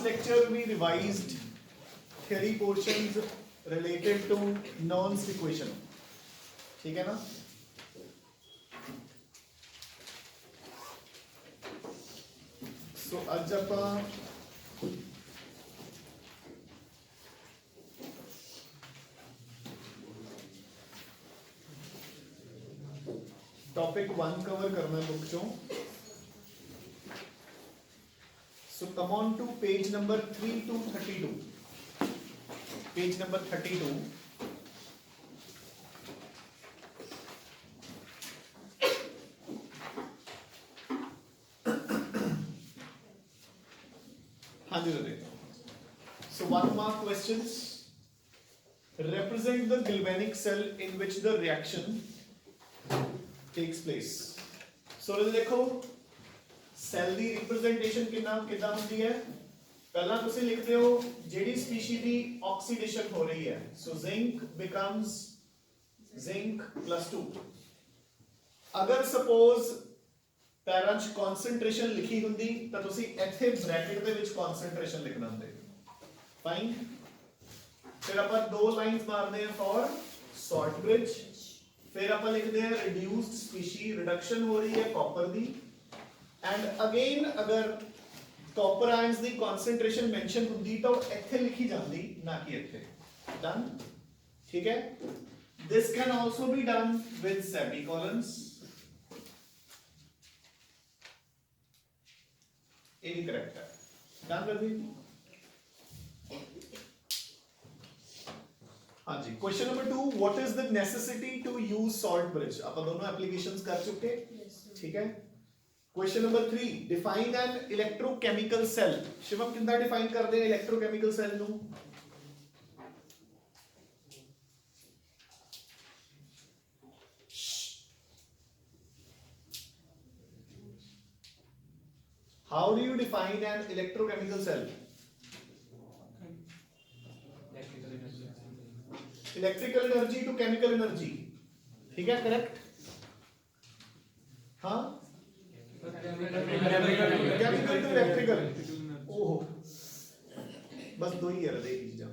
lecture we revised theory portions related to Nernst equation. ठीक है ना? So आज ਆਪਾਂ टॉपिक 1 कवर करना है बुक चो. So come on to page number 3 to 32. Page number 32. हाँ जी दादा. So 1 mark questions. Represent the galvanic cell in which the reaction takes place. So देखो ਸੈੱਲ ਦੀ ਰਿਪਰੈਜ਼ੈਂਟੇਸ਼ਨ ਕਿੱਦਾਂ ਹੁੰਦੀ ਹੈ. ਪਹਿਲਾਂ ਤੁਸੀਂ ਲਿਖਦੇ ਹੋ ਜਿਹੜੀ ਸਪੀਸ਼ੀ ਦੀ ਆਕਸੀਡੇਸ਼ਨ ਹੋ ਰਹੀ ਹੈ. ਸੋ ਜ਼ਿੰਕ ਬਿਕਮਸ ਜ਼ਿੰਕ +2. ਅਗਰ ਸਪੋਜ਼ ਪੈਰਾਂ 'ਚ ਕਨਸੈਂਟ੍ਰੇਸ਼ਨ ਲਿਖੀ ਹੁੰਦੀ ਤਾਂ ਤੁਸੀਂ ਇੱਥੇ ਬ੍ਰੈਕਟ ਦੇ ਵਿੱਚ ਕਨਸੈਂਟ੍ਰੇਸ਼ਨ ਲਿਖਣਾ ਹੁੰਦੇ. ਫਾਈਨ. ਫਿਰ ਆਪਾਂ ਦੋ ਲਾਈਨਸ ਮਾਰਦੇ ਹਾਂ ਫॉर ਸਾਲਟ ਬ੍ਰਿਜ. फिर आप लिखते हैं रिड्यूस्ड स्पीशी, रिडक्शन हो रही है कॉपर दी. एंड अगेन अगर कॉपर आयंस दी कंसंट्रेशन मेंशन होंदी तो इथे लिखी जाती ना कि इथे. डन. ठीक है. This can also be done with semicolons. ये भी करेक्ट है. डन कर दी. हाँ जी. Question number 2, what is the necessity to use salt bridge. आप दोनों एप्लीकेशंस कर चुके. ठीक है. Question number 3, define an electrochemical cell. Shivam किंदा डिफाइन करते हैं इलेक्ट्रोकेमिकल सेल नु. How do you define an electrochemical cell. Electrical energy to chemical energy. ठीक है. करेक्ट. हाँ. Chemical to electrical. ओहो बस दो ही है ये चीज़ां.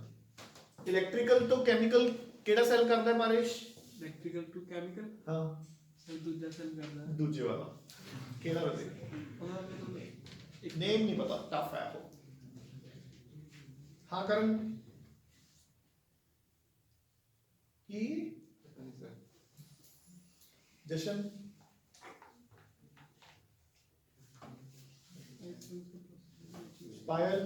इलेक्ट्रिकल तो केमिकल केड़ा सेल करता है मारेश. Electrical to chemical. हाँ. सेल दूसरा सेल करता है. दूसरे वाला केड़ा रहे. नेम नहीं पता. टफ है वो. हाँ करण की जशन पायल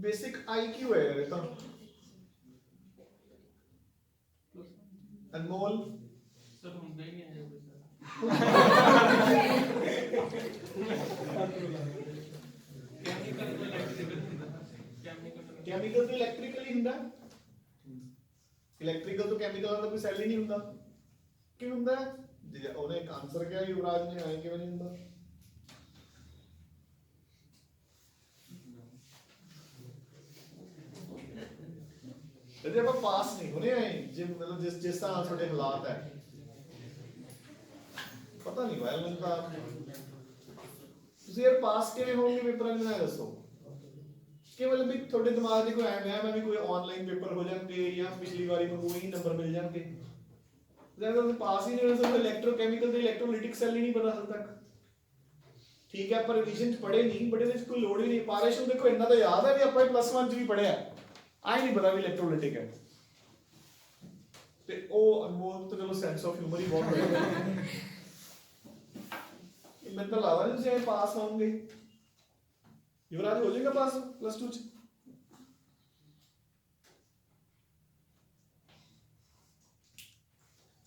बेसिक आईक्यू है ये तो. अनमोल सर हम देंगे हैं केमिकल तो इलेक्ट्रिकल ही हुंदा. इलेक्ट्रिकल तो केमिकल का कोई सेल ही नहीं हुंदा. क्यों हुंदा है. ਉਹਨੇ ਇੱਕ ਆਨਸਰ ਕਿਹਾ ਯੁਵਰਾਜ ਨੇ. ਆਏ ਕਿਵੇਂ ਨਹੀਂ ਹੁੰਦਾ. ਜੇ ਆਪਾਂ ਪਾਸ ਨਹੀਂ ਹੋਣੇ ਆਏ ਜੇ ਮਤਲਬ ਜਿਸ ਤਰ੍ਹਾਂ ਤੁਹਾਡੇ ਹਾਲਾਤ ਹੈ ਪਤਾ ਨਹੀਂ ਵਾਇਰ ਮੈਨੂੰ ਤਾਂ ਤੁਸੀਂ ਯਾਰ ਪਾਸ ਕਿਵੇਂ ਹੋਵੋਗੇ ਪੇਪਰਾਂ ਦੇ ਨਾਲ ਦੱਸੋ. केवल भी थोड़े दिमाग में कोई ऐम है मैं भी कोई ऑनलाइन पेपर हो जाएंगे या पिछली बारी में वही नंबर मिल जाएंगे. ज्यादा तो पास ही नहीं हो सकता. इलेक्ट्रोकेमिकल ते इलेक्ट्रोलाइटिक सेल ही नहीं पता हाल तक. ठीक है. पर रिवीजन पढ़े नहीं बड़े ਵਿੱਚ कोई ਲੋੜ ਹੀ ਨਹੀਂ. ਪਾਰੇਸ਼ ਨੂੰ ਦੇਖੋ ਇੰਨਾ ਤਾਂ ਯਾਦ ਹੈ ਵੀ ਆਪਾਂ +1 ਚ ਵੀ ਪੜਿਆ. ਆਈ ਨਹੀਂ ਪਤਾ ਵੀ ਇਲੈਕਟ੍ਰੋਲਾਈਟਿਕ ਹੈ. ਤੇ ਉਹ ਅਨਮੋਲ ਤਾਂ ਚਲੋ ਸੈਂਸ ਆਫ ਹਿਊਮਰ ਹੀ ਬਹੁਤ ਹੋਇਆ. ਇਹ ਮੈਨੂੰ ਤਾਂ ਲੱਗਦਾ ਨਹੀਂ ਤੁਸੀਂ ਪਾਸ ਹੋਵੋਗੇ. युवराज हो जाएगा पास +2 च.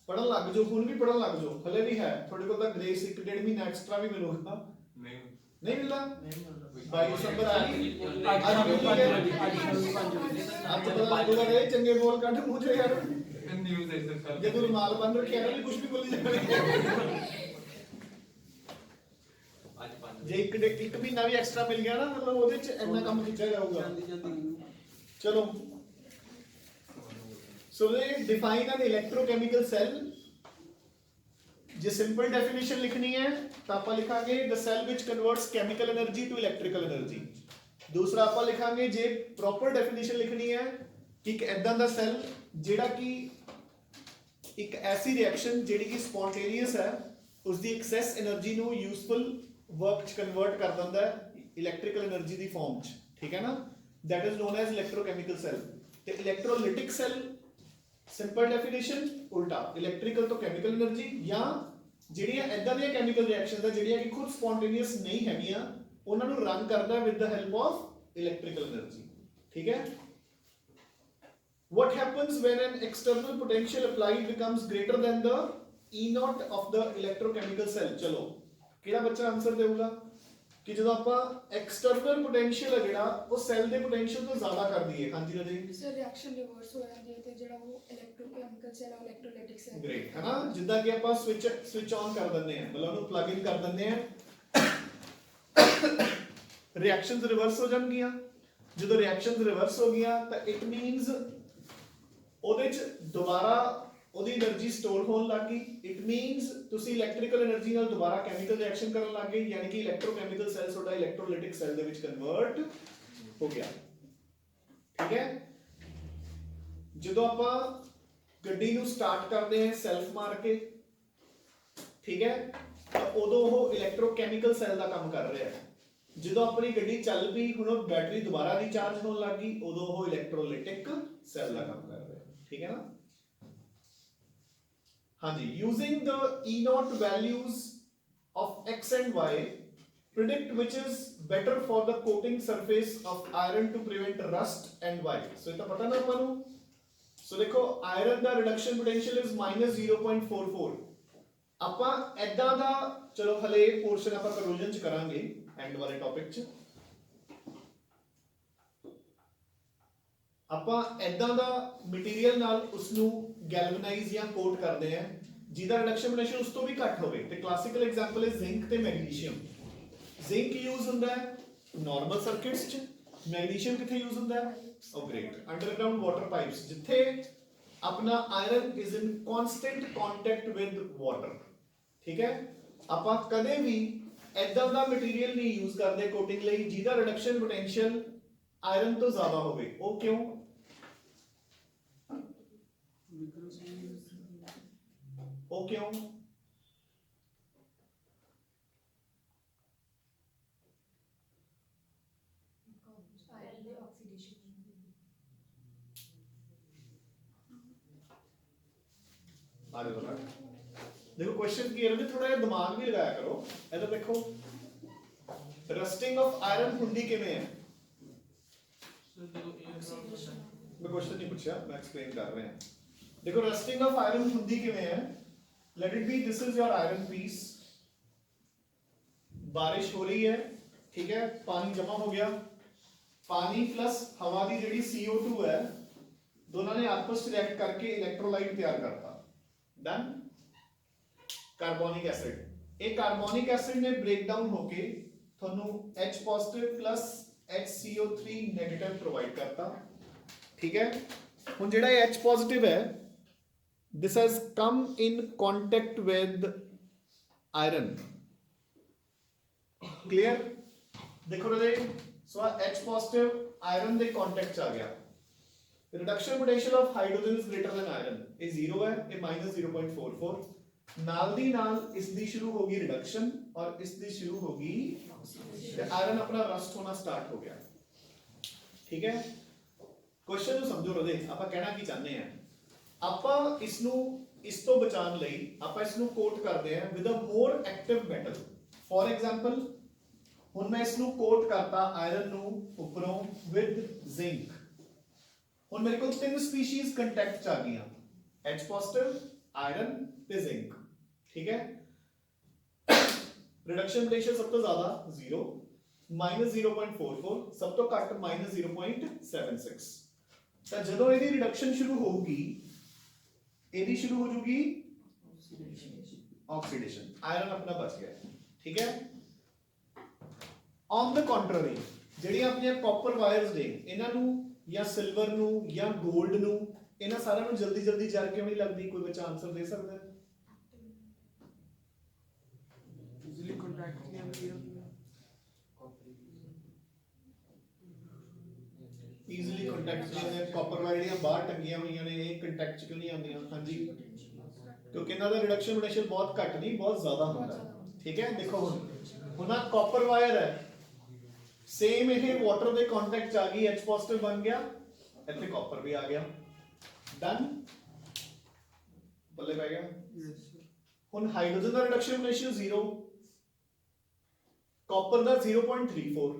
पढ़न लग जाओ. ਹੁਣ ਵੀ ਪੜਨ ਲੱਗ ਜਾਓ. ਹਲੇ ਵੀ ਹੈ ਤੁਹਾਡੇ ਕੋਲ ਤਾਂ ਗ੍ਰੇਸ 1.5 ਮਹੀਨਾ ਐਕਸਟਰਾ ਵੀ ਮਿਲੂਗਾ. ਨਹੀਂ ਮਿਲਦਾ. 22 ਦਸੰਬਰ ਆ ਗਈ. ਅੱਜ ਵੀ ਅੱਜ ਪਤਾ ਲੱਗੂਗਾ ਰੇ ਚੰਗੇ ਬੋਲ ਕੱਢ ਮੂੰਹ ਚੋਂ ਯਾਰ. ਨਿਊਜ਼ ਹੈ ਸਰ. ਜੇ ਤੂੰ ਰੁਮਾਲ ਬੰਨ ਰੱਖਿਆ ਨਾ ਕੁਝ ਵੀ ਬੋਲੀ ਜਾਵੇ. ਜੇ ਇੱਕ ਮਹੀਨਾ ਵੀ ਐਕਸਟਰਾ ਮਿਲ ਗਿਆ ਨਾ ਮਤਲਬ ਉਹਦੇ ਚ ਇੰਨਾ ਕੰਮ ਕੀਤਾ ਜਾਊਗਾ. ਚਲੋ. So they define an electrochemical cell जे सिंपल डेफिनेशन लिखनी है तो आप लिखांगे the cell which converts chemical energy to electrical energy. दूसरा आप लिखांगे जे प्रॉपर डेफिनेशन लिखनी है कि एक ऐदां दा सेल जेड़ा कि एक ऐसी रिएक्शन जेड़ी कि स्पॉन्टेनियस है उसकी एक्सेस एनर्जी नू यूजफुल वर्क च कन्वर्ट कर दिंदा है इलैक्ट्रिकल एनर्जी दी फॉर्म च, ठीक है ना, that is known as electrochemical cell. ते इलैक्ट्रोलिटिक सेल सिंपल डेफिनेशन उल्टा इलैक्ट्रिकल तो केमिकल एनर्जी या ਜਿਹੜੀਆਂ ਇਦਾਂ ਦੀਆਂ ਕੈਮੀਕਲ ਰਿਐਕਸ਼ਨਸ ਆ ਜਿਹੜੀਆਂ ਕਿ ਖੁਦ ਸਪੌਂਟੇਨੀਅਸ ਨਹੀਂ ਹੈਗੀਆਂ ਉਹਨਾਂ ਨੂੰ ਰਨ ਕਰਦਾ with the help of electrical energy, ਠੀਕ ਹੈ। what happens when an external potential applied becomes greater than the E naught of the electrochemical cell? ਚਲੋ ਕਿਹੜਾ ਬੱਚਾ ਆਨਸਰ ਦੇਊਗਾ ਕਿ ਜਦੋਂ ਆਪਾਂ ਐਕਸਟਰਨਲ ਪੋਟੈਂਸ਼ੀਅਲ ਹੈ ਜਿਹੜਾ ਉਹ ਸੈੱਲ ਦੇ ਪੋਟੈਂਸ਼ੀਅਲ ਤੋਂ ਜ਼ਿਆਦਾ ਕਰ ਦਈਏ। ਹਾਂਜੀ ਰਾਜੇ ਸਰ ਰਿਐਕਸ਼ਨ ਰਿਵਰਸ ਹੋ ਜਾਂਦੀ ਹੈ ਤੇ ਜਿਹੜਾ ਉਹ ਇਲੈਕਟ੍ਰੋਕੈਮੀਕਲ ਸੈਲ ਹੈ ਇਲੈਕਟ੍ਰੋਲਾਈਟਿਕ ਸੈਲ ਗ੍ਰੇਟ ਹੈ ਨਾ, ਜਿੱਦਾਂ ਕਿ ਆਪਾਂ ਸਵਿਚ ਆਨ ਕਰ ਦਿੰਦੇ ਆ, ਮਤਲਬ ਉਹਨੂੰ ਪਲੱਗ ਇਨ ਕਰ ਦਿੰਦੇ ਆ, ਰਿਐਕਸ਼ਨਸ ਰਿਵਰਸ ਹੋ ਜਾਣਗੀਆਂ। ਜਦੋਂ ਰਿਐਕਸ਼ਨਸ ਰਿਵਰਸ ਹੋ ਗਈਆਂ ਤਾਂ ਇਟ ਮੀਨਸ ਉਹਦੇ ਚ ਦੁਬਾਰਾ ਉਹਦੀ એનર્ਜੀ ਸਟੋਰ ਹੋਣ ਲੱਗ ਗਈ। ਇਟ ਮੀਨਸ ਤੁਸੀਂ ਇਲੈਕਟ੍ਰੀਕਲ એનર્ਜੀ ਨਾਲ ਦੁਬਾਰਾ ਕੈਮੀਕਲ ਰਿਐਕਸ਼ਨ ਕਰਨ ਲੱਗ ਗਏ, ਯਾਨੀ ਕਿ ਇਲੈਕਟ੍ਰੋਕੈਮੀਕਲ ਸੈਲ ਤੁਹਾਡਾ ਇਲੈਕਟ੍ਰੋਲਾਈਟਿਕ ਸੈਲ ਦੇ ਵਿੱਚ ਕਨਵਰਟ ਹੋ ਗਿਆ, ਠੀਕ ਹੈ। ਜਦੋਂ ਆਪਾਂ ਗੱਡੀ ਨੂੰ ਸਟਾਰਟ ਕਰਦੇ ਹਾਂ ਸੈਲਫ ਮਾਰ ਕੇ, ਠੀਕ ਹੈ, ਤਾਂ ਉਦੋਂ ਉਹ ਇਲੈਕਟ੍ਰੋਕੈਮੀਕਲ ਸੈਲ ਦਾ ਕੰਮ ਕਰ ਰਿਹਾ ਹੈ। ਜਦੋਂ ਆਪਣੀ ਗੱਡੀ ਚੱਲ ਪਈ, ਹੁਣ ਉਹ ਬੈਟਰੀ ਦੁਬਾਰਾ ਰੀਚਾਰਜ ਹੋਣ ਲੱਗ ਗਈ, ਉਦੋਂ ਉਹ ਇਲੈਕਟ੍ਰੋਲਾਈਟਿਕ ਸੈਲ ਦਾ ਕੰਮ ਕਰ ਰਿਹਾ ਹੈ, ਠੀਕ ਹੈ ਨਾ। ਹਾਂਜੀ, using the E naught values of x and y, predict which is better for the coating surface of iron to prevent rust and why। so ਇਹ ਤਾਂ ਪਤਾ ਨਾ ਆਪਾਂ ਨੂੰ। ਸੋ ਦੇਖੋ iron the reduction potential is -0.44। ਆਪਾਂ ਐਦਾਂ ਦਾ, ਚਲੋ ਹਲੇ ਪੋਰਸ਼ਨ ਆਪਾਂ ਕਰੋਜਨ ਚ ਕਰਾਂਗੇ ਐਂਡ ਵਾਲੇ ਟੌਪਿਕ ਚ। ਆਪਾਂ ਐਦਾਂ ਦਾ ਮਟੀਰੀਅਲ ਨਾਲ ਉਸ ਨੂੰ ਗੈਲਵਨਾਈਜ਼ ਜਾਂ ਕੋਟ ਕਰਦੇ ਆ ਜਿਹਦਾ ਰਿਡਕਸ਼ਨ ਪੋਟੈਂਸ਼ੀਅਲ ਉਸ ਤੋਂ ਵੀ ਘੱਟ ਹੋਵੇ। ਤੇ ਕਲਾਸੀਕਲ ਐਗਜ਼ਾਮਪਲ ਹੈ ਜ਼ਿੰਕ ਤੇ ਮੈਗਨੀਸ਼ੀਅਮ। ਜ਼ਿੰਕ ਯੂਜ਼ ਹੁੰਦਾ ਹੈ ਨਾਰਮਲ ਸਰਕਿਟਸ ਚ, ਮੈਗਨੀਸ਼ੀਅਮ ਕਿੱਥੇ ਯੂਜ਼ ਹੁੰਦਾ ਹੈ? ਉਹ ਗ੍ਰੇਟ ਅੰਡਰਗਰਾਉਂਡ ਵਾਟਰ ਪਾਈਪਸ, ਜਿੱਥੇ ਆਪਣਾ iron is in constant contact with water, ਠੀਕ ਹੈ। ਆਪਾਂ ਕਦੇ ਵੀ ਐਦਾਂ ਦਾ ਮਟੀਰੀਅਲ ਨਹੀਂ ਯੂਜ਼ ਕਰਦੇ ਕੋਟਿੰਗ ਲਈ ਜਿਹਦਾ ਰਿਡਕਸ਼ਨ ਪੋਟੈਂਸ਼ੀਅਲ ਆਇਰਨ ਤੋਂ ਜ਼ਿਆਦਾ ਹੋਵੇ। ਉਹ ਕਿਉਂ? ਉਹ ਕਿਉਂ? देखो क्वेश्चन क्लियर है, थोड़ा जिहा दिमाग भी लगाया करो। इधर देखो रस्टिंग ऑफ आयरन हुंदी किवें है? मैं क्वेश्चन नहीं पूछा, मैं एक्सप्लेन कर रहे हैं। देखो रस्टिंग ऑफ आयरन हुंदी किवें है? Let it be this is your iron piece, बारिश हो रही है, ठीक है, पानी जमा हो गया, पानी प्लस हवा की जिहड़ी CO2 है दोनों ने आपस में रिएक्ट करके इलेक्ट्रोलाइट तैयार करता, डन। कार्बोनिक एसिड, एक कार्बोनिक एसिड ने ब्रेक डाउन होके थोनू H positive plus HCO3 negative provide करता, ठीक है। हुन जेड़ा H पॉजिटिव है this has come in contact with iron, clear. देखो रे, सो H पॉजिटिव आयरन दे कांटेक्ट आ गया, reduction potential of hydrogen is greater than iron, ये 0 है, ये -0.44। नाल दी नाल इस दी शुरू होगी रिडक्शन और इस दी शुरू होगी आयरन अपना रस्ट होना स्टार्ट हो गया, ठीक है। क्वेश्चन ਨੂੰ ਸਮਝੋ ਰਦੇ, ਆਪਾਂ ਕਹਿਣਾ ਕੀ ਚਾਹੁੰਦੇ ਆ, ਆਪਾਂ ਇਸ ਨੂੰ ਇਸ ਤੋਂ ਬਚਾਉਣ ਲਈ ਆਪਾਂ ਇਸ ਨੂੰ ਕੋਟ ਕਰਦੇ ਆ with a more active metal. For example ਹੁਣ ਮੈਂ ਇਸ ਨੂੰ ਕੋਟ ਕਰਤਾ ਆਇਰਨ ਨੂੰ ਉੱਪਰੋਂ ਵਿਦ ਜ਼ਿੰਕ। ਹੁਣ ਮੇਰੇ ਕੋਲ ਤਿੰਨ ਸਪੀਸੀਜ਼ ਕੰਟੈਕਟ ਚ ਆ ਗਈਆਂ, H ਪੋਜ਼ਿਟਿਵ, ਆਇਰਨ ਤੇ ਜ਼ਿੰਕ, ठीक है। रिडक्शन पोटेंशियल सब तो ज्यादा 0, -0.44, सब तो घट -0.76। तो जदों ਇਹਦੀ ਰਿਡਕਸ਼ਨ ਸ਼ੁਰੂ ਹੋਊਗੀ, ਇਹਦੀ ਸ਼ੁਰੂ ਹੋ ਜੂਗੀ ऑक्सीडेशन, आयरन अपना बच गया, ठीक है। ऑन द कंट्री ਜਿਹੜੀਆਂ ਆਪਣੀਆਂ ਕਾਪਰ ਵਾਇਰਸ ਨੇ ਇਹਨਾਂ ਨੂੰ ਜਾਂ ਸਿਲਵਰ ਨੂੰ ਜਾਂ 골ਡ ਨੂੰ, ਇਹਨਾਂ ਸਾਰਿਆਂ ਨੂੰ ਜਲਦੀ ਜਲਦੀ ਜਰ ਕਿਉਂ ਨਹੀਂ ਲੱਗਦੀ? ਕੋਈ ਬੱਚਾ ਆਨਸਰ ਦੇ ਸਕਦਾ ਹੈ? ਈਜ਼ੀਲੀ ਕੰਟੈਕਟ ਦੀਆਂ ਕਾਪਰ ਵਾਇਰ ਦੀਆਂ ਬਾਹਰ ਟੰਗੀਆਂ ਹੋਈਆਂ ਨੇ, ਇਹ ਕੰਟੈਕਟ ਚ ਕਿਉਂ ਨਹੀਂ ਆਉਂਦੀਆਂ? ਹਾਂਜੀ, ਕਿਉਂਕਿ ਇਹਨਾਂ ਦਾ ਰਿਡਕਸ਼ਨ ਪੋਟੈਂਸ਼ੀਅਲ ਬਹੁਤ ਘੱਟ ਨਹੀਂ, ਬਹੁਤ ਜ਼ਿਆਦਾ ਹੁੰਦਾ ਹੈ। ਠੀਕ ਹੈ, ਦੇਖੋ ਹੁਣ ਆ ਕਾਪਰ ਵਾਇਰ ਹੈ, ਸੇਮ ਇਹ ਵਾਟਰ ਦੇ ਕੰਟੈਕਟ ਚ ਆ ਗਈ, H ਪੋਜ਼ਿਟਿਵ ਬਣ ਗਿਆ, ਇੱਥੇ ਕਾਪਰ ਵੀ ਆ ਗਿਆ, ਡਨ, ਬੱਲੇ ਪੈ ਗਿਆ। ਹੁਣ ਹਾਈਡਰੋਜਨ ਦਾ ਰਿਡਕਸ਼ਨ ਪੋਟੈਂਸ਼ੀਅਲ 0, ਕਾਪਰ ਦਾ 0.34,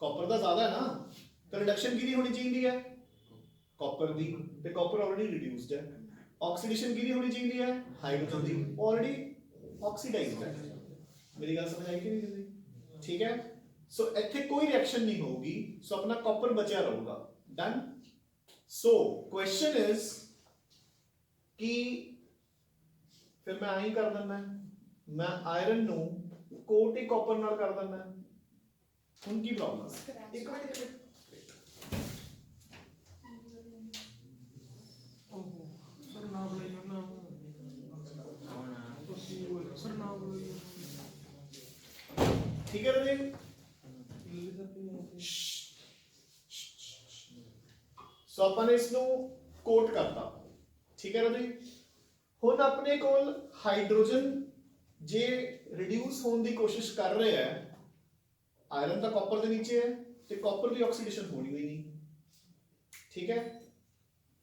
ਕਾਪਰ ਦਾ ਜ਼ਿਆਦਾ ਹੈ ਨਾ, ਤਾਂ ਰਿਡਕਸ਼ਨ ਕਿਹਦੀ ਹੋਣੀ ਚਾਹੀਦੀ ਹੈ? ਕਾਪਰ ਦੀ, ਤੇ ਕਾਪਰ ਆਲਰੇਡੀ ਰਿਡਿਊਸਡ ਹੈ। ਆਕਸੀਡੇਸ਼ਨ ਕਿਹਦੀ ਹੋਣੀ ਚਾਹੀਦੀ ਹੈ? ਹਾਈਡਰੋਜਨ ਦੀ, ਆਲਰੇਡੀ ਆਕਸੀਡਾਈਜ਼ਡ ਹੈ। ਮੇਰੀ ਗੱਲ ਸਮਝ ਆਈ ਕਿ ਨਹੀਂ ਤੁਸੀਂ? ਠੀਕ ਹੈ, ਸੋ ਇੱਥੇ ਕੋਈ ਰਿਐਕਸ਼ਨ ਨਹੀਂ ਹੋਊਗੀ, ਸੋ ਆਪਣਾ ਕਾਪਰ ਬਚਿਆ ਰਹੂਗਾ, ਡਨ। ਸੋ ਕੁਐਸਚਨ ਇਜ਼ ਕਿ ਫਿਰ ਮੈਂ ਆਹੀ ਕਰ ਦਿੰਦਾ, ਮੈਂ ਆਇਰਨ ਨੂੰ ਕੋਟ ਹੀ ਕਾਪਰ ਨਾਲ ਕਰ ਦਿੰਦਾ, ਹੁਣ ਕੀ ਪ੍ਰੋਬਲਮ ਹੈ? ਇੱਕ ਮਿੰਟ, ਸਰ ਨਾ ਬੁਲਾਈਓ ਨਾ, ਤੁਸੀਂ ਬੋਲੋ ਸਰ, ਨਾ ਬੁਲਾਈਓ। ਠੀਕ ਹੈ ਰਾਜੇ, ਸੋ ਆਪਾਂ ਨੇ ਇਸ ਨੂੰ ਕੋਟ ਕਰਤਾ, ਠੀਕ ਹੈ ਰਾਜੇ। ਹੁਣ ਆਪਣੇ ਕੋਲ ਹਾਈਡਰੋਜਨ ਜੇ ਰਿਡਿਊਸ ਹੋਣ ਦੀ ਕੋਸ਼ਿਸ਼ ਕਰ ਰਿਹਾ ਹੈ, ਆਇਰਨ ਤਾਂ ਕਾਪਰ ਦੇ ਨੀਚੇ ਹੈ ਤੇ ਕਾਪਰ ਦੀ ਆਕਸੀਡੇਸ਼ਨ ਹੋਣੀ ਹੋਈ ਨਹੀਂ, ਠੀਕ ਹੈ।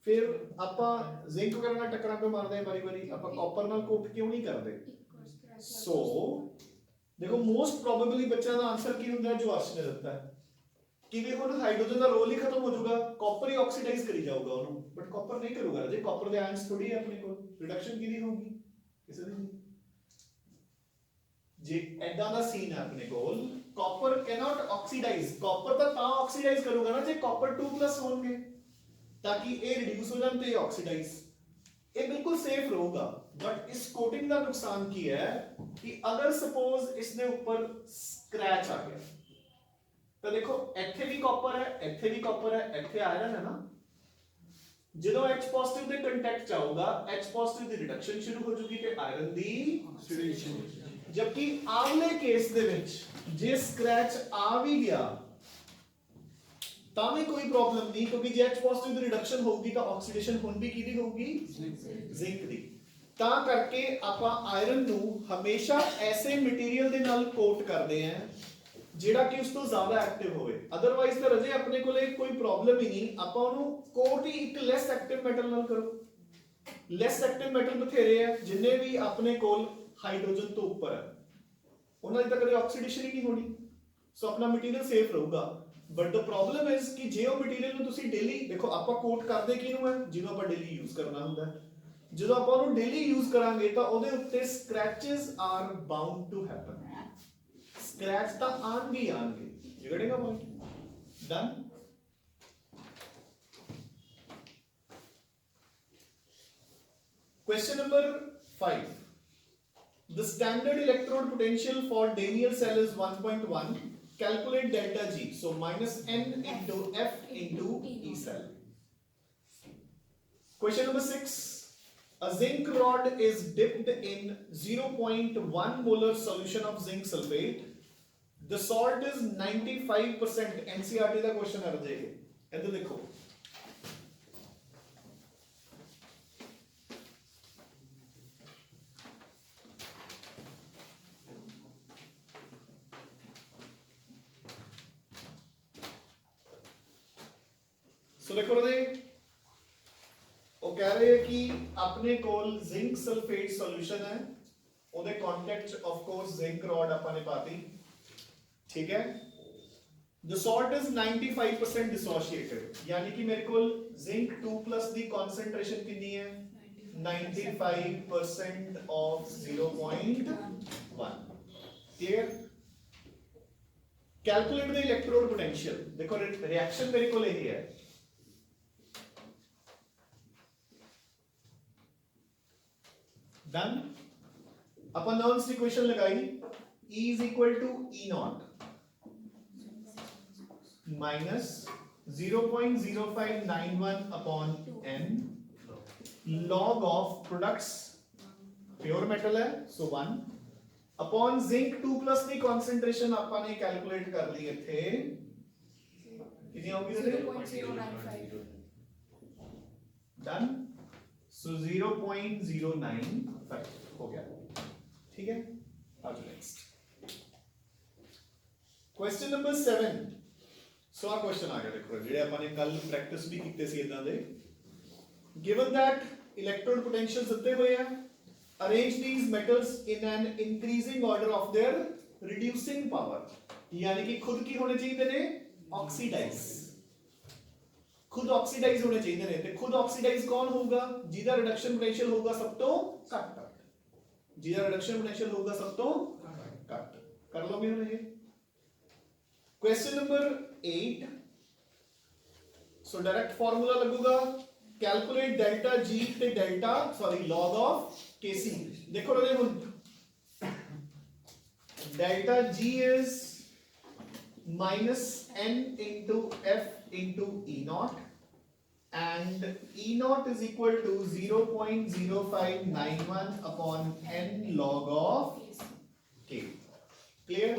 ਫਿਰ ਆਪਾਂ ਜ਼ਿੰਕ ਵਗੈਰਾ ਨਾਲ ਟੱਕਰਾਂ ਕਿਉਂ ਮਾਰਦੇ ਹਾਂ ਵਾਰੀ-ਵਾਰੀ? ਆਪਾਂ ਕਾਪਰ ਨਾਲ ਕੋਟ ਕਿਉਂ ਨਹੀਂ ਕਰਦੇ? ਸੋ ਦੇਖੋ ਮੋਸਟ ਪ੍ਰੋਬੇਬਲੀ ਬੱਚਿਆਂ ਦਾ ਆਨਸਰ ਕੀ ਹੁੰਦਾ ਜੋ ਅਰਸ਼ ਨੇ ਦਿੱਤਾ ਹੈ ਕਿ ਵੀ ਹੁਣ ਹਾਈਡਰੋਜਨ ਦਾ ਰੋਲ ਹੀ ਖਤਮ ਹੋ ਜਾਊਗਾ, ਕਾਪਰ ਹੀ ਆਕਸੀਡਾਈਜ਼ ਕਰੀ ਜਾਊਗਾ ਉਹਨੂੰ, ਬਟ ਕਾਪਰ ਨਹੀਂ ਕਰੂਗਾ ਜੇ ਕਾਪਰ ਦੇ ਆਇਨਸ ਥੋੜੀ ਹੈ ਆਪਣੇ ਕੋਲ, ਰਿਡਕਸ਼ਨ ਕਿਹਦੀ ਹੋਊਗੀ? ਕਿਸੇ ਦੀ ਨਹੀਂ। ਜੇ ਐਦਾਂ ਦਾ ਸੀਨ ਹੈ ਆਪਣੇ ਕੋਲ, ਕਾਪਰ ਕੈਨੋਟ ਆਕਸੀਡਾਈਜ਼, ਕਾਪਰ ਤਾਂ ਆਕਸੀਡਾਈਜ਼ ਕਰੂਗਾ ਨਾ ਜੇ ਕਾਪਰ 2+ ਹੋਣਗੇ, ਤਾਂ ਕਿ ਇਹ ਰਿਡਿਊਸ ਹੋ ਜਾਣ ਤੇ ਆਕਸੀਡਾਈਜ਼, ਇਹ ਬਿਲਕੁਲ ਸੇਫ ਰਹੂਗਾ। ਬਟ ਇਸ ਕੋਟਿੰਗ ਦਾ ਨੁਕਸਾਨ ਕੀ ਹੈ ਕਿ ਅਗਰ ਸਪੋਜ਼ ਇਸ ਦੇ ਉੱਪਰ ਸਕ੍ਰੈਚ ਆ ਗਿਆ ਤਾਂ ਦੇਖੋ ਇੱਥੇ ਵੀ ਕਾਪਰ ਹੈ, ਇੱਥੇ ਵੀ ਕਾਪਰ ਹੈ, ਇੱਥੇ ਆਇਰਨ ਹੈ ਨਾ, ਜਦੋਂ H ਪੋਜ਼ਿਟਿਵ ਦੇ ਕੰਟੈਕਟ ਚ ਆਊਗਾ, H ਪੋਜ਼ਿਟਿਵ ਦੀ ਰਿਡਕਸ਼ਨ ਸ਼ੁਰੂ ਹੋ ਜੂਗੀ ਤੇ ਆਇਰਨ ਦੀ ਆਕਸੀਡੇਸ਼ਨ। ਜਦਕਿ ਆਵਲੇ ਕੇਸ ਦੇ ਵਿੱਚ ਜੇ ਸਕ੍ਰੈਚ ਆ ਵੀ ਗਿਆ ਤਾਂ ਵੀ ਕੋਈ ਪ੍ਰੋਬਲਮ ਨਹੀਂ, ਕਿਉਂਕਿ ਜੇ H ਪੋਜ਼ਿਟਿਵ ਦੀ ਰਿਡਕਸ਼ਨ ਹੋਊਗੀ ਤਾਂ ਆਕਸੀਡੇਸ਼ਨ ਹੁਣ ਵੀ ਕਿਹਦੀ ਹੋਊਗੀ? ਜ਼ਿੰਕ ਦੀ। ਤਾਂ ਕਰਕੇ ਆਪਾਂ ਆਇਰਨ ਨੂੰ ਹਮੇਸ਼ਾ ਐਸੇ ਮਟੀਰੀਅਲ ਦੇ ਨਾਲ ਕੋਟ ਕਰਦੇ ਆਂ ਜਿਹੜਾ ਕਿ ਉਸ ਤੋਂ ਜ਼ਿਆਦਾ ਐਕਟਿਵ ਹੋਵੇ, ਅਦਰਵਾਈਜ਼ ਤਾਂ ਰਜੇ ਆਪਣੇ ਕੋਲੇ ਕੋਈ ਪ੍ਰੋਬਲਮ ਹੀ ਨਹੀਂ, ਆਪਾਂ ਉਹਨੂੰ ਕੋਟ ਹੀ ਇੱਕ ਲੈਸ ਐਕਟਿਵ ਮੈਟਲ ਨਾਲ ਕਰੋ। ਲੈਸ ਐਕਟਿਵ ਮੈਟਲ ਬਥੇਰੇ ਆ ਜਿੰਨੇ ਵੀ ਆਪਣੇ ਕੋਲ ਹਾਈਡਰੋਜਨ ਤੋਂ ਉੱਪਰ ਹੈ, ਉਹਨਾਂ ਦੀ ਤਾਂ ਕਦੇ ਆਕਸੀਡੇਸ਼ਨ ਹੀ ਨਹੀਂ ਹੋਣੀ, ਸੋ ਆਪਣਾ ਮਟੀਰੀਅਲ ਸੇਫ ਰਹੂਗਾ। ਬਟ ਦ ਪ੍ਰੋਬਲਮ ਇਜ਼ ਕਿ ਜੇ ਉਹ ਮਟੀਰੀਅਲ ਨੂੰ ਤੁਸੀਂ ਡੇਲੀ, ਦੇਖੋ ਆਪਾਂ ਕੋਟ ਕਰਦੇ ਕਿਹਨੂੰ ਹੈ? ਜਿਹਨੂੰ ਆਪਾਂ ਡੇਲੀ ਯੂਜ਼ ਕਰਨਾ ਹੁੰਦਾ ਹੈ। ਜਦੋਂ ਆਪਾਂ ਉਹਨੂੰ ਡੇਲੀ ਯੂਜ਼ ਕਰਾਂਗੇ ਤਾਂ ਉਹਦੇ ਉੱਤੇ scratches are bound to happen, scratch ਤਾਂ ਆਣਗੇ, ਜਿਗੜੇਗਾ point, done. Question number 5. The standard electrode potential for Daniell cell is 1.1. Calculate delta G. So minus N into F into E cell. Question number 6. A zinc rod is dipped in 0.1 molar solution of zinc sulfate. The salt is 95%. NCERT the question ਆ ਜਾਏਗਾ, ਇੱਧਰ ਦੇਖੋ। ਸੋ ਦੇਖੋ ਰਾਜੇ, ਉਹ ਕਹਿ ਰਹੇ ਹੈ ਕਿ ਆਪਣੇ ਕੋਲ ਜ਼ਿੰਕ ਸਲਫੇਟ ਸੋਲੂਸ਼ਨ ਹੈ, ਉਹਦੇ ਕੰਟੈਕਟ ਚ ਆਫ ਕੋਰਸ ਜ਼ਿੰਕ ਰੋਡ ਆਪਾਂ ਨੇ ਪਾਤੀ, ਠੀਕ ਹੈ। The salt is 95% dissociated, यानी कि मेरे को जिंक 2+ ਦੀ concentration कितनी है? 95% of 0.1. Clear? Calculate the electrode potential. देखो reaction मेरे को यही है, done. अपन नॉन्स इक्वेशन लगाई, E is equal to E0 minus 0.0591 upon N log of products, pure metal है so 1 अपॉन जिंक 2+ ਦੀ ਕਨਸੈਂਟ੍ਰੇਸ਼ਨ ਆਪਾਂ ਨੇ ਕੈਲਕੂਲੇਟ ਕਰ ਲਈ ਇੱਥੇ ਕਿੰਨੀ ਆਊਗੀ ਇਹਦੇ 0.095 डन सो 0.095 हो गया ठीक है आज नेक्स्ट क्वेश्चन नंबर 7 सो आ क्वेश्चन आ गया देखो ਜਿਹੜੇ ਆਪਾਂ ਨੇ ਕੱਲ ਪ੍ਰੈਕਟਿਸ ਵੀ ਕੀਤੇ ਸੀ ਇਦਾਂ ਦੇ given that electrode potentials ਦਿੱਤੇ ਹੋਏ ਆ arrange these metals in an increasing order of their reducing power यानी कि खुद की होने चाहिए ने ऑक्सीडाइज खुद ऑक्सीडाइज होने चाहिए ने ते खुद ऑक्सीडाइज कौन होगा जिहदा रिडक्शन पोटेंशियल होगा सब तो घट जिहदा रिडक्शन पोटेंशियल होगा सब तो घट कर लोगे हुन ये question number 8 so direct formula लगूगा कैलकुलेट डेल्टा जी ते delta sorry log of kc देखो रे हुन delta G is minus n into f into E naught and E naught is equal to 0.0591 upon n log of k clear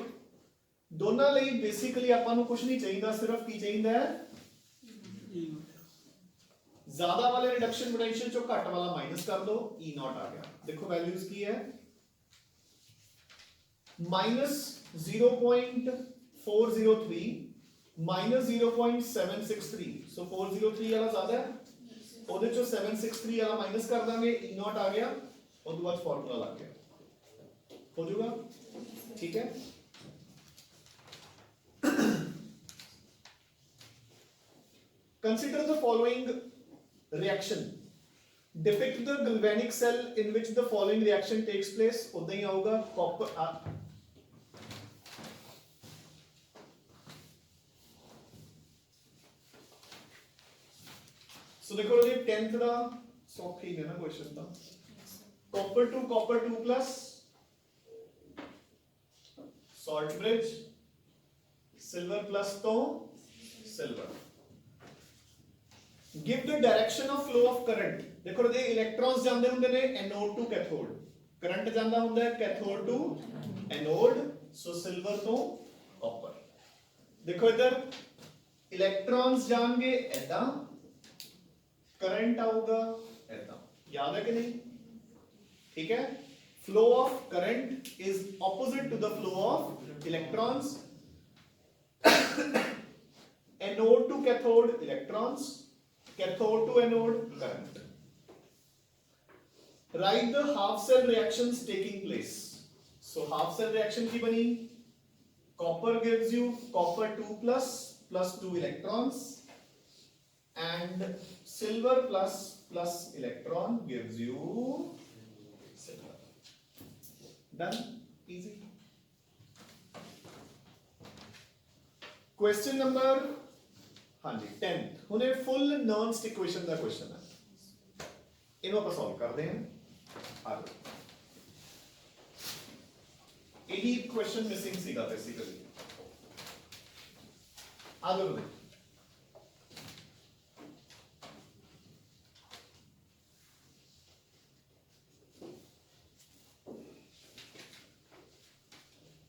दोनों ਲਈ basically ਆਪਾਂ ਨੂੰ ਕੁਝ ਨਹੀਂ ਚਾਹੀਦਾ ਸਿਰਫ ਕੀ ਚਾਹੀਦਾ ਹੈ ज्यादा वाले रिडक्शन पोटेंशियल जो घट वाला माइनस कर दो E naught आ गया देखो वैल्यूज की है -0.403 minus 0.763 so 403 वाला ज्यादा है ਉਹਦੇ ਚੋਂ 763 वाला माइनस कर देंगे E naught आ गया और उसके बाद फार्मूला लग गया हो जाएगा ठीक है consider the following reaction depict the galvanic cell in which the following reaction takes place उतना ही आऊगा copper so देखो ये 10th ਦਾ सॉफ्ट ही है ना क्वेश्चन था copper to copper 2 plus salt bridge silver plus तो silver give the direction of flow of current देखो ये electrons ਜਾਂਦੇ ਹੁੰਦੇ ਨੇ एनोड टू कैथोड करंट ਜਾਂਦਾ ਹੁੰਦਾ ਹੈ cathode to anode so silver तो कॉपर देखो इधर इलेक्ट्रॉन्स जाएंगे ऐदा करंट आऊगा ऐदा याद है कि नहीं ठीक है flow of current is opposite to the flow of electrons anode to cathode electrons cathode to anode current write the half cell reactions taking place so half cell reaction की बनी copper gives you copper 2 plus 2 electrons and silver plus electron gives you silver done easy question number हाँ जी 10th हुने full nernst equation का question है इनको ਆਪਾਂ solve करते हैं आगे यही क्वेश्चन मिसिंग सीगा बेसिकली आगे बढ़ो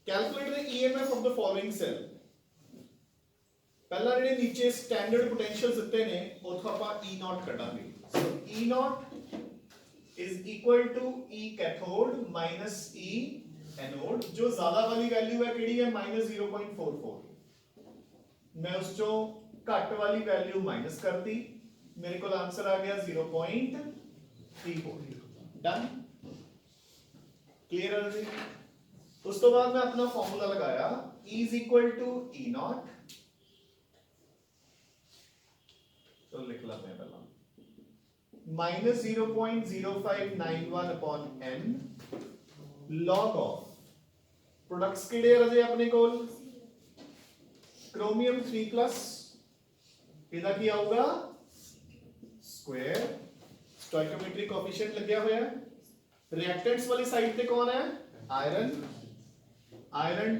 calculate the EMF of the following cell पहला ਜਿਹੜੇ ਨੀਚੇ स्टैंडर्ड पोटेंशियल्स ਦਿੱਤੇ ਨੇ ਉਥੋਂ ਆਪਾਂ E naught ਕੱਢਾਂਗੇ so E naught is equal to E cathode minus E anode जो ज्यादा वाली वैल्यू है केड़ी है -0.44 मैं उस चो घट वाली वैल्यू माइनस कर दी मेरे को आंसर आ गया 0.34 डन क्लियर है जी उस तो बाद मैं अपना फार्मूला लगाया E is equal to E naught तो लिख लेते हैं पहला -0.0591 upon n log of products किहड़े रजे अपने कोल क्रोमियम 3+ ਇਹਦਾ ਕੀ ਆਊਗਾ स्क्वायर स्टोइकियोमेट्रिक कोएफिशिएंट ਲੱਗਿਆ ਹੋਇਆ है रिएक्टेंट्स वाली साइड पे कौन है आयरन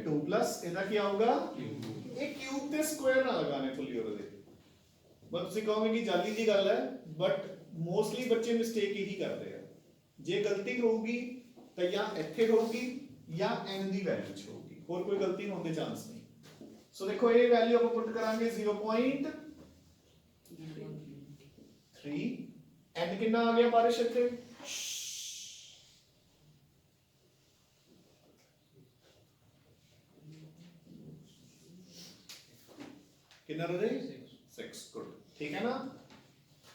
2+ ਇਹਦਾ ਕੀ ਆਊਗਾ ਇਹ क्यूब ਤੇ स्क्वायर ना लगाने फुल्ली ਉਹਦੇ बस ਤੁਸੀਂ ਕਹੋਗੇ ਕਿ ਜਾਲੀ ਦੀ ਗੱਲ ਹੈ बट मोस्टली बच्चे मिस्टेक यही करते हैं जे गलती होगी तो या ਇੱਥੇ ਹੋਊਗੀ या n ਦੀ ਵੈਲਿਊ ਚ ਹੋਊਗੀ, ਹੋਰ ਕੋਈ ਗਲਤੀ ਹੋਣ ਦੇ ਚਾਂਸ ਨਹੀਂ। ਸੋ ਦੇਖੋ ਇਹ ਵੈਲਿਊ ਆਪਾਂ ਪੁੱਟ ਕਰਾਂਗੇ 0.3, n ਕਿੰਨਾ ਆ ਗਿਆ ਬਾਰਿਸ਼ ਇੱਥੇ, कितना हो जाए 6, गुड, ठीक है ना।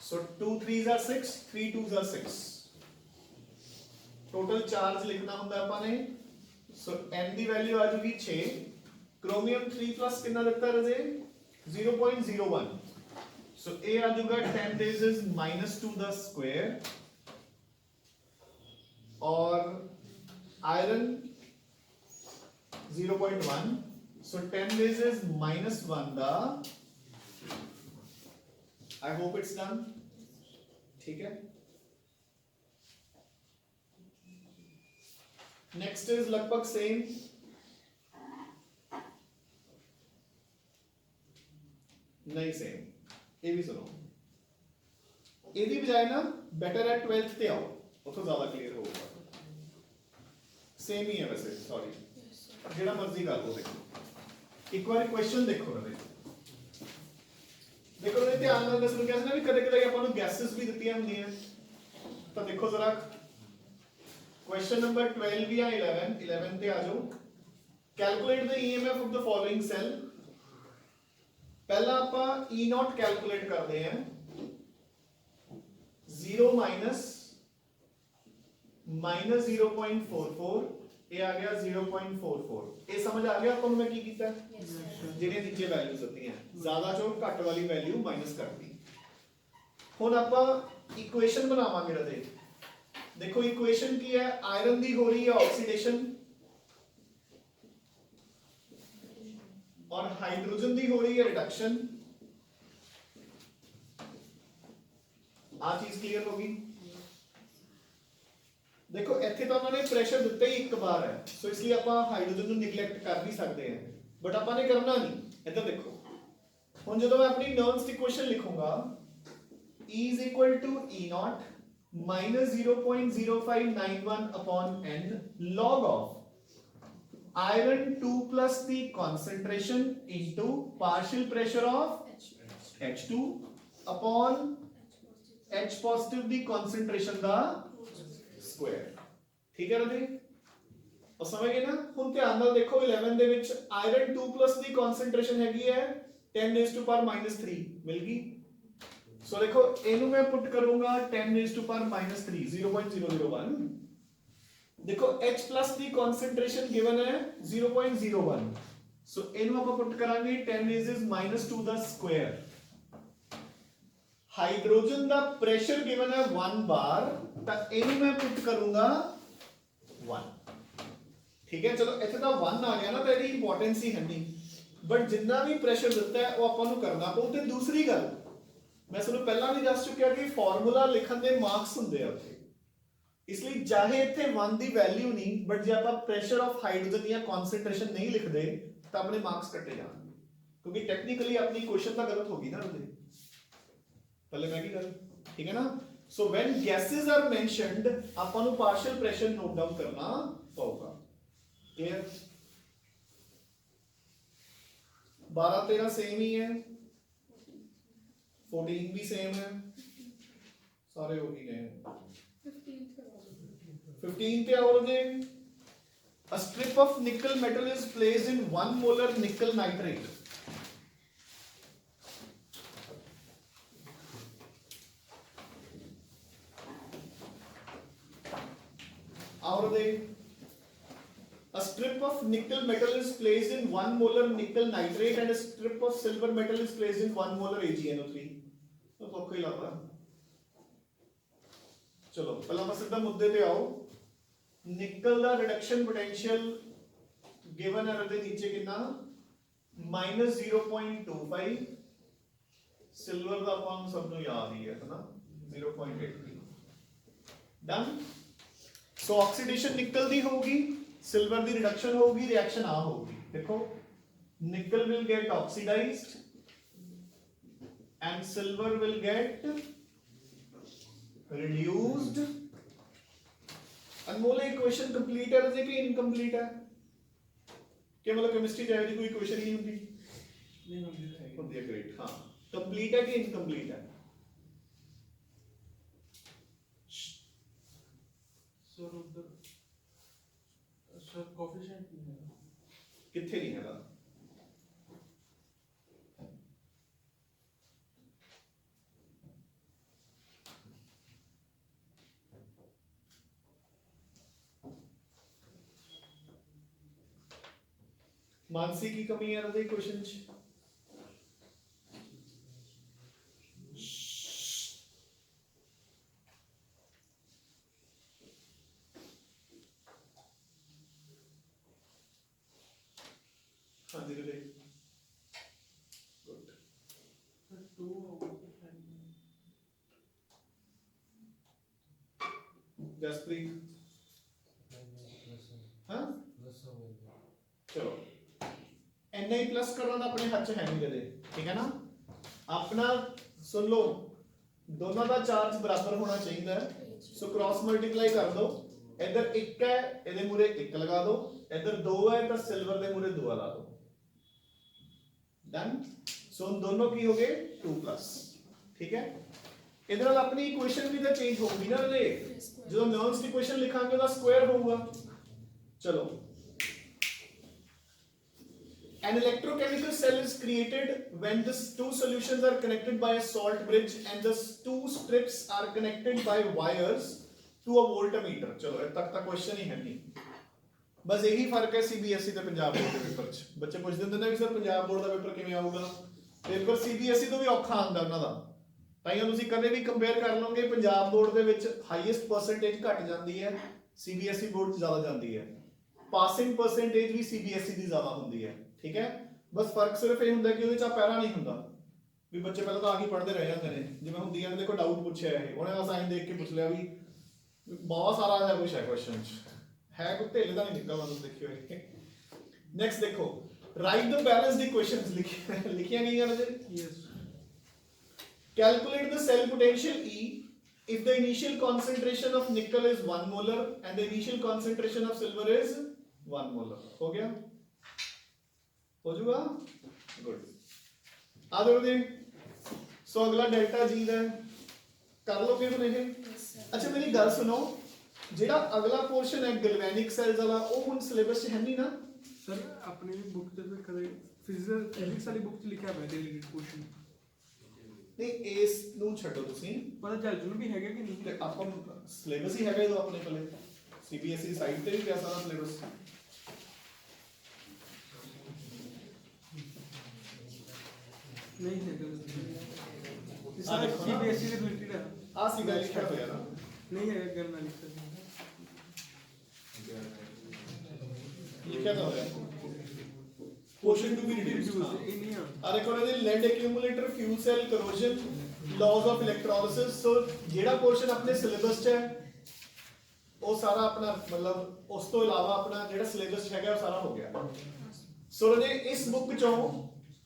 सो 2 3s are 6, 3 2s are 6, total charge लिखना होता है अपने। सो n दी वैल्यू आ जाएगी 6, क्रोमियम 3 प्लस कितना लगता है रजे 0.01, सो a आ जाएगा 10 days is -2 the square, और iron 0.1, so 10 days is -1 the, I hope it's done, ठीक है। नेक्स्ट इज लगभग सेम, नहीं सेम, ये भी सुनो, ਇਹਦੀ ਬਜਾਏ ਨਾ ਬੈਟਰ ਹੈ 12th ਤੇ ਆਓ, ਉਥੋਂ ਜ਼ਿਆਦਾ ਕਲੀਅਰ ਹੋਊਗਾ। ਸੇਮ ਹੀ ਹੈ ਵੈਸੇ, ਸੌਰੀ ਜਿਹੜਾ ਮਰਜ਼ੀ ਕਰ ਲਓ। ਦੇਖੋ ਇੱਕ ਵਾਰੀ ਕੁਐਸਚਨ ਦੇਖੋ ਨਾ, ਦੇਖੋ ਇਹਦੇ ਧਿਆਨ ਨਾਲ ਦੱਸਣ ਕਿਹਾ ਸੀ ਨਾ ਵੀ ਕਦੇ ਕਦੇ ਆਪਾਂ ਨੂੰ ਗੈਸਸ ਵੀ ਦਿੱਤੀਆਂ ਹੁੰਦੀਆਂ, ਤਾਂ ਦੇਖੋ ਜ਼ਰਾ क्वेश्चन नंबर 12 या 11 पे आ जाओ। Calculate the EMF of the following cell. पहला आपा ई नॉट कैलकुलेट करते हैं, 0 माइनस -0.44, ये आ गया 0.44, ये समझ आ गया आपको मैं की कीता है, जिहड़े नीचे वैल्यूज होती हैं ज्यादा चों घट वाली वैल्यू माइनस कर दी। हुण आपा इक्वेशन बनावांगे रदे, देखो इक्वेशन की है, आयरन दी हो रही है ऑक्सीडेशन और हाइड्रोजन दी हो रही है रिडक्शन। आ चीज क्लियर होगी। देखो इत्थे तो उन्होंने प्रेशर दिता ही एक बार है, सो इसलिए आप हाइड्रोजन को निगलेक्ट कर भी सकते हैं, बट आपने करना नहीं। इधर देखो हुण जदों मैं अपनी नर्म्स इक्वेशन लिखूंगा, E is equal to E naught minus 0.0591 upon n log of iron 2 plus the concentration into partial pressure of H2 upon H positive the concentration the square। ठीक है राधे, और समझ गए ना। हुण ध्यान नाल देखो 11 दे विच iron 2 plus the concentration हैगी है 10 raised to power -3 मिल गई। सो देखो इनू मैं पुट करूंगा 10 raised to power -3, 0.001। देखो H प्लस की कंसंट्रेशन गिवन है 0.01, सो इनू आप पुट करांगे 10 raised -2 द स्क्वायर। हाइड्रोजन दा प्रेशर गिवन है 1 बार, ता इनू मैं पुट करूंगा 1। ठीक है, चलो इथे दा 1 आ गया ना, तो इसकी इंपॉर्टेंस ही है नहीं, बट जितना भी प्रेशर दिता है वो आपां नू करना पऊ। ते दूसरी गल मैं ਤੁਹਾਨੂੰ ਪਹਿਲਾਂ ਵੀ ਦੱਸ ਚੁੱਕਿਆ ਕਿ ਫਾਰਮੂਲਾ ਲਿਖਣ ਦੇ ਮਾਰਕਸ ਹੁੰਦੇ ਆ ਉੱਥੇ, ਇਸ ਲਈ ਚਾਹੇ ਇੱਥੇ 1 ਦੀ ਵੈਲਿਊ ਨਹੀਂ, ਬਟ ਜੇ ਆਪਾਂ ਪ੍ਰੈਸ਼ਰ ਆਫ ਹਾਈਡਰੋਜਨ ਜਾਂ ਕਨਸੈਂਟ੍ਰੇਸ਼ਨ ਨਹੀਂ ਲਿਖਦੇ ਤਾਂ ਆਪਣੇ ਮਾਰਕਸ ਕੱਟੇ ਜਾਣਗੇ, ਕਿਉਂਕਿ ਟੈਕਨੀਕਲੀ ਆਪਣੀ ਕੁਐਸਚਨ ਤਾਂ ਗਲਤ ਹੋ ਗਈ ਨਾ ਉਹਦੇ ਪਹਿਲੇ ਮੈਂ ਕੀ ਕਰ, ਠੀਕ ਹੈ ਨਾ। ਸੋ व्हेन ਗੈਸਸ ਆਰ ਮੈਂਸ਼ਨਡ ਆਪਾਂ ਨੂੰ ਪਾਰਸ਼ੀਅਲ ਪ੍ਰੈਸ਼ਰ ਨੋਟ ਡਾਊਨ ਕਰਨਾ ਪਊਗਾ। ਕਲੀਅਰ, 12 13 सेम ही है, 14 भी सेम है, सारे हो ही गए। 15 पे और दे, a strip of nickel metal is placed in 1 molar nickel nitrate। और दे, a strip of nickel metal is placed in 1 molar nickel nitrate and a strip of silver metal is placed in 1 molar AgNO3। तो आपको ही लगा। चलो पहला बस सीधा मुद्दे पे आओ। निकल दा रिडक्शन पोटेंशियल गिवन है रदे नीचे कितना -0.25, सिल्वर दा अपन सब नु याद ही है ना 0.83। डन। सो ऑक्सीडेशन निकल दी होगी, सिल्वर दी रिडक्शन होगी, रिएक्शन आ होगी। देखो nickel will get oxidized and silver will get reduced। Anmol equation complete है रजे कि इनकम्प्लीट है कि मतलब केमिस्ट्री चाहे दी कोई इक्वेशन ही होती नहीं होती है ग्रेट हाँ कंप्लीट है कि इनकम्प्लीट है सर उधर सर कोएफिशिएंट नहीं है कितने नहीं है मानसी की कमी है रजे क्वेश्चन हाँ जी रजे गुड सर 2 जसप्रीत हाँ चलो NI प्लस करना अपने हाथ च है नहीं रजे ठीक है ना अपना सुन लो दोनों का चार्ज बराबर होना चाहिए सो क्रॉस मल्टीप्लाई कर दो इधर एक है ਇਹਦੇ ਮੂਰੇ ਇੱਕ ਲਗਾ ਦੋ इधर दो है तो सिल्वर ਦੇ ਮੂਰੇ 2 ਲਾ ਦੋ डन सो उन दोनों की हो गए 2 प्लस ठीक है ਇਹਦੇ ਨਾਲ ਆਪਣੀ ਇਕੁਏਸ਼ਨ ਵੀ ਤਾਂ ਚੇਂਜ ਹੋਊਗੀ ਨਾ ਰੇ ਜਦੋਂ ਨॉन्स ਦੀ ਇਕੁਏਸ਼ਨ ਲਿਖਾਂਗੇ ਉਹਦਾ ਸਕੁਆਇਰ ਹੋਊਗਾ ਚਲੋ An electrochemical cell is created when the two solutions are connected by a salt bridge and the two strips are connected by wires to a voltmeter. चलो अब तक क्वेश्चन ही है नहीं बस यही फर्क है सीबीएसई ਤੇ ਪੰਜਾਬ ਬੋਰਡ ਦੇ ਪੇਪਰ 'ਚ ਬੱਚੇ ਪੁੱਛਦੇ ਹੁੰਦੇ ਨੇ ਵੀ ਸਰ ਪੰਜਾਬ ਬੋਰਡ ਦਾ ਪੇਪਰ ਕਿਵੇਂ ਆਊਗਾ ਪੇਪਰ ਸੀਬੀਐਸਈ ਤੋਂ ਵੀ ਔਖਾ ਆਉਂਦਾ ਉਹਨਾਂ ਦਾ ਤਾਂ ਹੀ ਤੁਸੀਂ ਕਦੇ ਵੀ ਕੰਪੇਅਰ ਕਰ ਲਓਗੇ ਪੰਜਾਬ ਬੋਰਡ ਦੇ ਵਿੱਚ ਹਾਈਐਸਟ ਪਰਸੈਂਟੇਜ ਘਟ ਜਾਂਦੀ ਹੈ ਸੀਬੀਐਸਈ ਬੋਰਡ 'ਚ ਜ਼ਿਆਦਾ ਜਾਂਦੀ ਹੈ ਪਾਸਿੰਗ ਪਰਸੈਂਟੇਜ ਵੀ ਸੀਬੀਐਸਈ ਦੀ ਜ਼ਿਆਦਾ ਹੁੰਦੀ ਹੈ ठीक है बस फर्क सिर्फ ये ਹੁੰਦਾ ਕਿ ਉਹਦੇ ਚ ਪੈਰਾ ਨਹੀਂ ਹੁੰਦਾ ਵੀ ਬੱਚੇ ਪਹਿਲਾਂ ਤਾਂ ਆ ਕੇ ਪੜ੍ਹਦੇ ਰਹਿ ਜਾਂਦੇ ਨੇ ਜਿਵੇਂ ਹੁੰਦੀ ਹੈ ਦੇਖੋ ਡਾਊਟ ਪੁੱਛਿਆ ਇਹ ਉਹਨੇ ਦਾ ਸਾਈਨ ਦੇਖ ਕੇ ਪੁੱਛ ਲਿਆ ਵੀ ਬਹੁਤ ਸਾਰਾ ਹੈ ਕੁਝ ਹੈ ਕੁਐਸਚਨ ਚ ਹੈ ਕੋਈ ਢਿੱਲ ਦਾ ਨਹੀਂ ਨਿਕਲਦਾ ਤੁਸੀਂ ਦੇਖਿਓ ਇਹ ਨੈਕਸਟ ਦੇਖੋ ਰਾਈਟ ਦ ਬੈਲੈਂਸਡ ਇਕੁਏਸ਼ਨਸ ਲਿਖੀਆਂ ਗਈਆਂ ਨੇ yes calculate the cell potential E if the initial concentration of nickel is 1 molar and the initial concentration of silver is 1 molar हो गया हो जाएगा गुड आ जाओ जी सो अगला डेल्टा जी ਦਾ कर लोगे तुम ये अच्छा मेरी गल सुनो ਜਿਹੜਾ ਅਗਲਾ ਪੋਰਸ਼ਨ ਹੈ ਗੈਲਵੈਨਿਕ ਸੈਲਸ ਵਾਲਾ ਉਹ ਹੁਣ ਸਿਲੇਬਸ 'ਚ ਹੈ ਨਹੀਂ ਨਾ सर अपनी बुक ਤੇ ਕਦੇ ਫਿਜ਼ਿਕਸ ਵਾਲੀ ਬੁੱਕ 'ਚ ਲਿਖਿਆ ਹੋਇਆ ਡਿਲੀਟਡ ਕੁਐਸਚਨ ਨਹੀਂ ਇਸ ਨੂੰ ਛੱਡੋ ਤੁਸੀਂ ਪਤਾ ਚੱਲ ਜੂ ਵੀ ਹੈਗਾ ਕਿ ਨਹੀਂ ਤੇ ਆਪਾਂ ਸਿਲੇਬਸ ਹੀ ਹੈਗਾ ਇਹਦਾ ਆਪਣੇ ਕੋਲੇ ਸੀਬੀਐਸਈ ਸਾਈਟ ਤੇ ਵੀ ਪਿਆ ਸਾਰਾ ਸਿਲੇਬਸ ਨਹੀਂ ਹੈਗਾ ਸਰ ਸੀਬੀਐਸਈ ਦੇ ਰਿਲੇਟਡ ਹੈ ਆ ਸੀਗਾ ਲਿਖਿਆ ਹੋਇਆ ਨਾ ਨਹੀਂ ਹੈਗਾ ਕਰਨਾ ਲਿਖਿਆ ਲਿਖਿਆ ਤਾਂ ਹੋਇਆ ਪੋਰਸ਼ਨ ਟੂ ਬੀ ਰਿਡਿਊਸਡ ਇਹ ਨਹੀਂ ਆ ਆ ਦੇਖੋ ਇਹਦੇ lead accumulator fuel cell corrosion laws of electrolysis so ਜਿਹੜਾ ਪੋਰਸ਼ਨ ਆਪਣੇ ਸਿਲੇਬਸ 'ਚ ਹੈ ਉਹ ਸਾਰਾ ਆਪਣਾ ਮਤਲਬ ਉਸ ਤੋਂ ਇਲਾਵਾ ਆਪਣਾ ਜਿਹੜਾ ਸਿਲੇਬਸ ਹੈਗਾ ਉਹ ਸਾਰਾ ਹੋ ਗਿਆ ਸੋ ਰਜੇ ਇਸ ਬੁੱਕ ਚੋਂ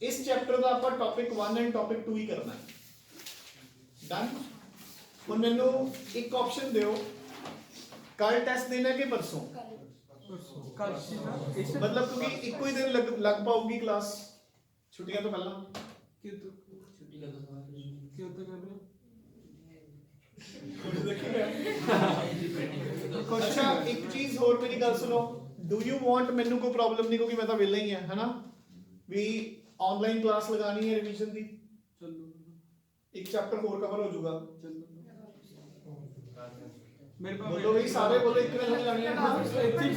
ਇਸ ਚੈਪਟਰ ਦਾ ਆਪਾਂ ਟੌਪਿਕ 1 ਐਂਡ ਟੌਪਿਕ 2 ਹੀ ਕਰਨਾ ਹੈ ਡਨ ਹੁਣ ਮੈਨੂੰ ਇੱਕ ਆਪਸ਼ਨ ਦਿਓ ਕੱਲ ਟੈਸਟ ਦੇਣਾ ਕਿ ਪਰਸੋਂ ਕੱਲ ਸੀ ਨਾ ਇਸ मतलब क्योंकि ਇੱਕੋ ਹੀ ਦਿਨ ਲੱਗ ਪਾਊਗੀ ਕਲਾਸ ਛੁੱਟੀਆਂ ਤੋਂ ਪਹਿਲਾਂ ਕਿ ਉਦੋਂ ਕਰ ਰਹੇ ਕੁਝ ਦੇਖਿਆ ਅੱਛਾ ਇੱਕ ਚੀਜ਼ ਹੋਰ ਮੇਰੀ ਗੱਲ ਸੁਣੋ ਡੂ ਯੂ ਵਾਂਟ ਮੈਨੂੰ ਕੋਈ ਪ੍ਰੋਬਲਮ ਨਹੀਂ ਕਿਉਂਕਿ ਮੈਂ ਤਾਂ ਵਿਹਲਾ ਹੀ ਹਾਂ ਹੈਨਾ ਵੀ ਆਨਲਾਈਨ ਕਲਾਸ ਲਗਾਣੀ ਹੈ ਰਿਵੀਜ਼ਨ ਦੀ ਚੱਲੋ ਇੱਕ ਚੈਪਟਰ ਹੋਰ ਕਵਰ ਹੋ ਜਾਊਗਾ ਚੱਲੋ ਮੇਰੇ ਪਾਸ ਬੋਲੋ ਵੀ ਸਾਰੇ ਬੋਲੋ ਇੱਕ ਦਿਨ ਨਹੀਂ ਲਾਣੀ ਹੈ ਇੱਥੇ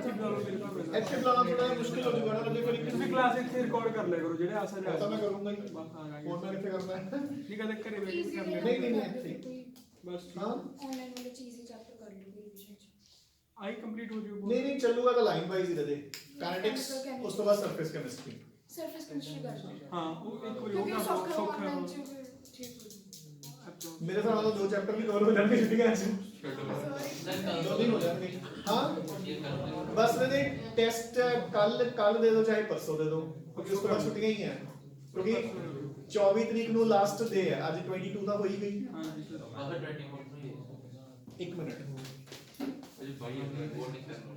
ਬੁਲਾਓ ਮੇਰੇ ਪਾਸ ਇੱਥੇ ਬੁਲਾਉਣਾ ਥੋੜਾ ਮੁਸ਼ਕਿਲ ਹੋ ਜਾਊਗਾ ਨਾ ਜੇ ਫਿਰ ਇੱਕ ਤੁਸੀਂ ਕਲਾਸ ਇੱਥੇ ਰਿਕਾਰਡ ਕਰ ਲਿਆ ਕਰੋ ਜਿਹੜੇ ਆਸਾ ਜਾ ਤਾਂ ਮੈਂ ਕਰੂੰਗਾ ਹੀ ਬਸ ਆ ਗਏ ਫੋਨ ਮੈਂ ਕਿੱਥੇ ਕਰਨਾ ਹੈ ਨਹੀਂ ਕਦੇ ਘਰੇ ਵੇਟ Easy ਕਰ ਹੈ। ਲਿਆ ਨਹੀਂ ਇੱਥੇ ਬਸ ਹਾਂ ਆਨਲਾਈਨ ਵਾਲੇ ਚੀਜ਼ ਹੀ ਚੈਪਟਰ ਕਰ ਲੂਗੀ ਰਿਵੀਜ਼ਨ ਚ ਆਈ ਕੰਪਲੀਟ ਹੋ ਜੂ ਨਹੀਂ ਚੱਲੂਗਾ ਤਾਂ ਲਾਈਨ ਵਾਈਜ਼ ਹੀ ਰਹੇ ਕਾਈਨੈਟਿਕਸ ਉਸ ਤੋਂ ਬਾਅਦ ਸਰਫੇਸ ਕੈਮਿਸਟਰੀ ਸਰਫੇਸ ਕੈਮਿਸਟਰੀ ਕਰ ਲਓ ਹਾਂ ਉਹ ਇੱਕ ਵਾਰੀ ਕਿਉਂਕਿ ਉਹ ਸੌਖਾ ਸੌਖਾ ਆਨਲਾਈਨ ਚ ਫਿਰ ਠੀਕ ਹੋ ਜੂ ਮੇਰੇ ਹਿਸਾਬ ਨਾਲ ਦੋ ਚੈਪਟਰ ਵੀ ਕਵਰ ਹੋ ਜਾਣਗੇ ਛੁੱਟੀਆਂ 'ਚ ਦੋ ਦਿਨ ਹੋ ਜਾਣਗੇ ਹਾਂ ਬਸ ਇਹਦੇ ਟੈਸਟ ਕੱਲ ਦੇ ਦਿਓ ਚਾਹੇ ਪਰਸੋਂ ਦੇ ਦਿਓ ਕਿਉਂਕਿ ਉਸ ਤੋਂ ਬਾਅਦ ਛੁੱਟੀਆਂ ਹੀ ਹੈ ਕਿਉਂਕਿ 24 ਤਰੀਕ ਨੂੰ ਲਾਸਟ ਡੇ ਹੈ ਅੱਜ 22 ਤਾਂ ਹੋ ਹੀ ਗਈ ਹਾਂ ਜੀ ਸਰ ਇੱਕ ਮਿੰਟ भाई